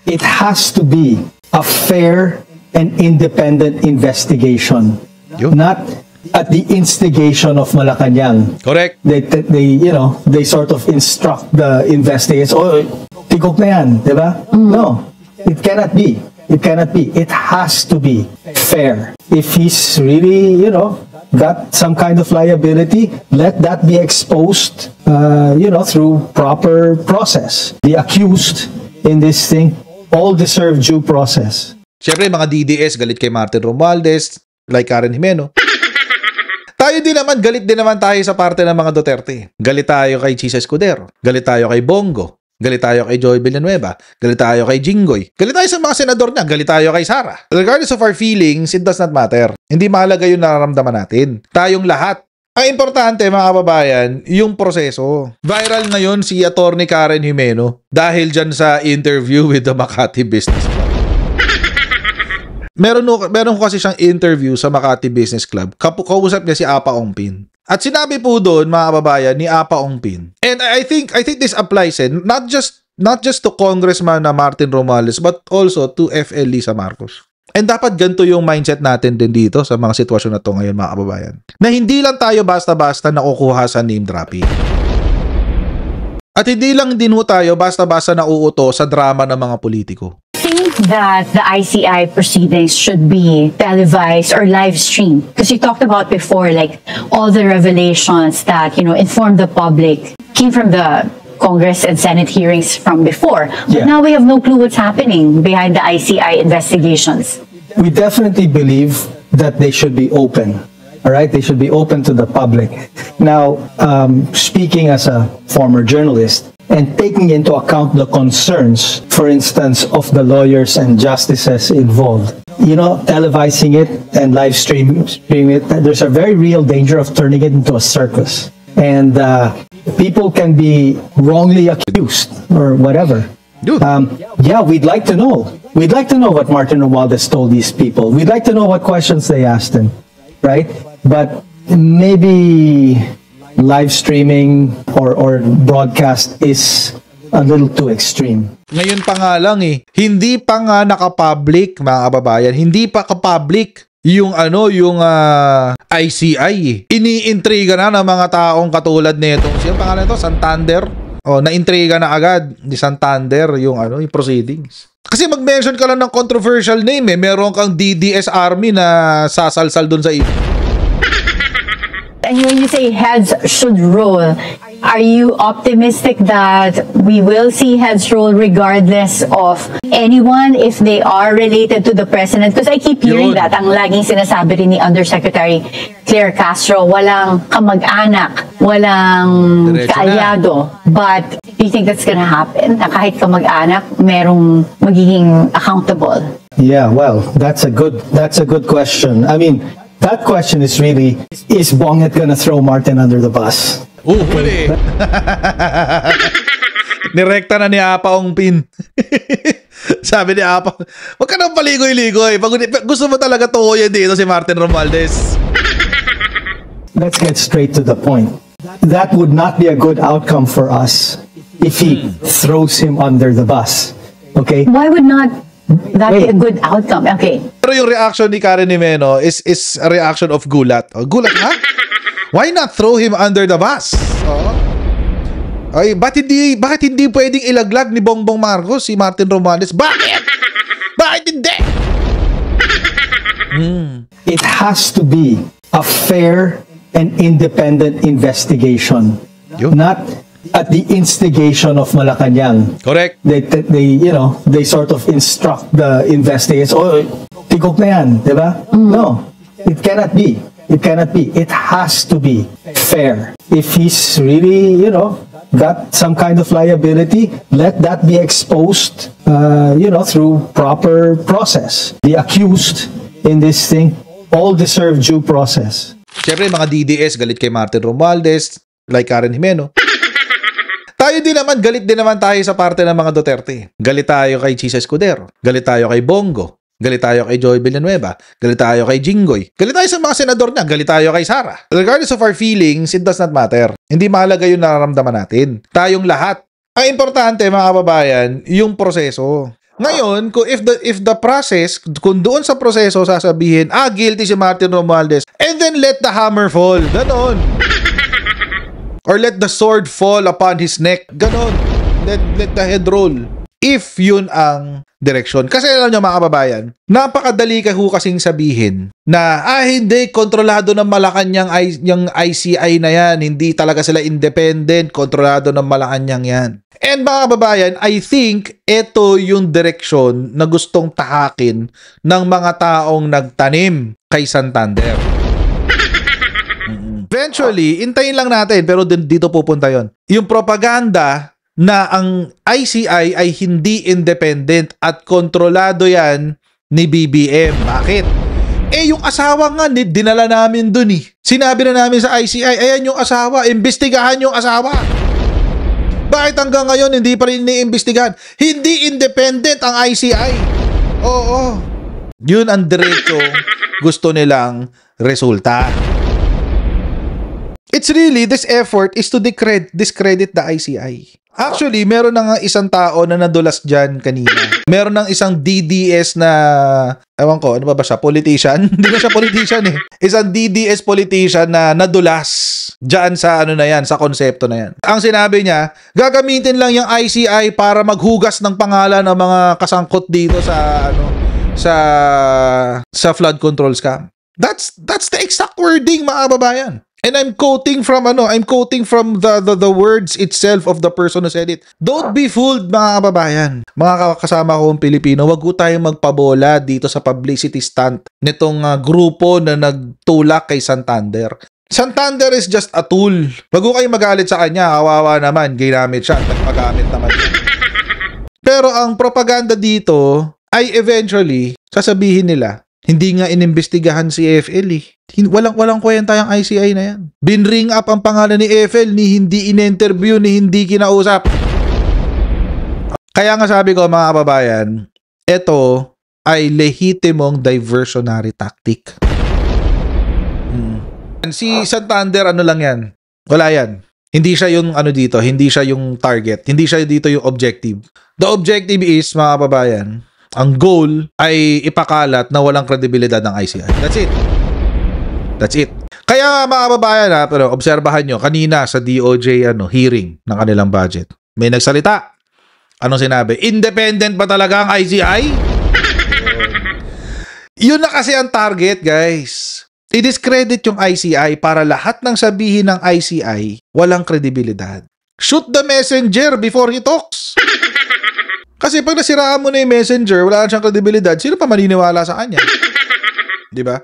it has to be a fair and independent investigation, not at the instigation of Malacanang. Correct. They sort of instruct the investigators, oh, tigok na yan, di ba? No, it cannot be. It cannot be. It has to be fair. If he's really, got some kind of liability, let that be exposed, through proper process. The accused in this thing all deserve due process. Siyempre, mga DDS galit kay Martin Romualdez, like Karen Jimeno. Tayo din naman, galit din naman tayo sa parte ng mga Duterte. Galit tayo kay Chisa Escudero. Galit tayo kay Bongo. Galit tayo kay Joy Villanueva. Galit tayo kay Jinggoy. Galit tayo sa mga senador niya. Galit tayo kay Sara. Regardless of our feelings, it does not matter. Hindi mahalaga yung nararamdaman natin. Tayong lahat. Ang importante, mga kababayan, yung proseso. Viral ngayon si Attorney Karen Jimeno dahil dyan sa interview with the Makati Business Club. Meron ko kasi siyang interview sa Makati Business Club. Kausap niya si Apa Ongpin. At sinabi po doon, mga kababayan, ni Apa Ongpin. And I think this applies not just to Congressman na Martin Romualdez, but also to FL Lisa Marcos. And dapat ganito yung mindset natin din dito sa mga sitwasyon na to ngayon, mga kababayan. Na hindi lang tayo basta-basta nakukuha sa name dropping. At hindi lang din ho tayo basta-basta nauuto sa drama ng mga politiko. That the ICI proceedings should be televised or live streamed, because you talked about before, like all the revelations that informed the public came from the Congress and Senate hearings from before. But now we have no clue what's happening behind the ICI investigations. We definitely believe that they should be open. All right, they should be open to the public. Now, speaking as a former journalist, and taking into account the concerns, for instance, of the lawyers and justices involved. Televising it and live streaming it, there's a very real danger of turning it into a circus. And people can be wrongly accused or whatever. We'd like to know. We'd like to know what Martin Romualdez told these people. We'd like to know what questions they asked him, right? But maybe live streaming or broadcast is a little too extreme. Ngayon pa nga lang hindi pa nga naka-public, mga kababayan, hindi pa ka-public yung ICI. Iniintriga na ng mga taong katulad nito. Sino pangalan nito? Santander. Na-intriga na agad ni Santander yung proceedings. Kasi mag-mention ka lang ng controversial name meron kang DDS Army na sasalsal dun sa iyo. And when you say heads should roll, are you optimistic that we will see heads roll regardless of anyone if they are related to the president? Because I keep hearing that. Ang laging sinasabi rin ni Undersecretary Claire Castro, walang kamag-anak, walang kaalyado. But do you think that's gonna happen? Na kahit kamag-anak, merong magiging accountable? Yeah, well, that's a good question. I mean, that question is really, is Bonget gonna throw Martin under the bus? Pwede. Nirekta na ni Apa Ongpin. Sabi ni Apa, wag ka nang paligoy-ligoy. Gusto mo talaga tukoyin dito si Martin Romualdez. Let's get straight to the point. That would not be a good outcome for us if he throws him under the bus. Okay? Why would not that be a good outcome? Okay. Pero yung reaction ni Karen Jimeno is a reaction of gulat. Gulat, ha? Why not throw him under the bus? Ay, bakit hindi pwedeng ilaglag ni Bongbong Marcos si Martin Romualdez? Bakit? Bakit hindi? It has to be a fair and independent investigation, not at the instigation of Malacanang. Correct. They sort of instruct the investigators, oh, tigok na yan, di ba? No, it cannot be. It cannot be. It has to be fair. If he's really, got some kind of liability, let that be exposed, through proper process. The accused in this thing all deserve due process. Siyempre, mga DDS galit kay Martin Romualdez, like Karen Jimeno. Tayo din naman, galit din naman tayo sa parte ng mga Duterte. Galit tayo kay Chisa Escudero. Galit tayo kay Bongo. Galit tayo kay Joy Villanueva. Galit tayo kay Jinggoy. Galit tayo sa mga senador niya. Galit tayo kay Sara. Regardless of our feelings, it does not matter. Hindi mahalaga yung nararamdaman natin. Tayong lahat. Ang importante, mga kababayan, yung proseso. Ngayon, if the process, kung doon sa proseso sasabihin, guilty si Martin Romualdez, and then let the hammer fall. Ganon. Or let the sword fall upon his neck. Ganon. Let the head roll. If yun ang direksyon. Kasi alam nyo mga kababayan, napakadali ka kasing sabihin na, hindi, kontrolado ng Malacanang yung ICI na yan. Hindi talaga sila independent, kontrolado ng Malacanang yan. And mga kababayan, I think ito yung direksyon na gustong tahakin ng mga taong nagtanim kay Santander. Eventually, intayin lang natin, pero dito pupunta yon. Yung propaganda na ang ICI ay hindi independent at kontrolado yan ni BBM. Bakit? Yung asawa nga, dinala namin dun eh. Sinabi na namin sa ICI, ayan yung asawa, imbestigahan yung asawa. Bakit hanggang ngayon hindi pa rin iniimbestigahan? Hindi independent ang ICI. Oo. Yun ang diretso gusto nilang resulta. It's really, this effort is to discredit the ICI. Actually, meron na nga isang tao na nadulas dyan kanina. Meron ng isang DDS na, ewan ko, ano ba siya? Politician? Hindi na siya politician eh. Isang DDS politician na nadulas dyan sa ano na yan, sa konsepto na yan. Ang sinabi niya, gagamitin lang yung ICI para maghugas ng pangalan ng mga kasangkot dito sa sa flood control scam. That's the exact wording, mga kababayan. And I'm quoting from the words itself of the person who said it. Don't be fooled, mga kababayan. Mga kasama kong Pilipino, wag ko tayong magpabola dito sa publicity stunt nitong grupo na nagtulak kay Santander. Santander is just a tool. Wag ko kayong magalit sa kanya, kawawa naman, ginamit siya, nagpagamit naman siya. Pero ang propaganda dito ay eventually sasabihin nila, hindi nga inimbestigahan si FL eh. Walang kwenta yung ICI na yan. Binring up ang pangalan ni FL, ni hindi in-interview, ni hindi kinausap. Kaya nga sabi ko mga kababayan, ito ay lehitimong diversionary tactic. Si Santander ano lang yan? Wala yan. Hindi siya yung ano dito, hindi siya yung target, hindi siya dito yung objective. The objective is, mga kababayan, ang goal ay ipakalat na walang kredibilidad ng ICI. That's it. Kaya mga kababayan, pero obserbahan nyo, kanina sa DOJ hearing ng kanilang budget, may nagsalita. Anong sinabi? Independent ba talaga ang ICI? Yun na kasi ang target, guys. I-discredit yung ICI para lahat ng sabihin ng ICI walang kredibilidad. Shoot the messenger before he talks. Kasi pag nasiraan mo na yung messenger, wala na siyang kredibilidad, sino pa maniniwala sa kanya? Di ba?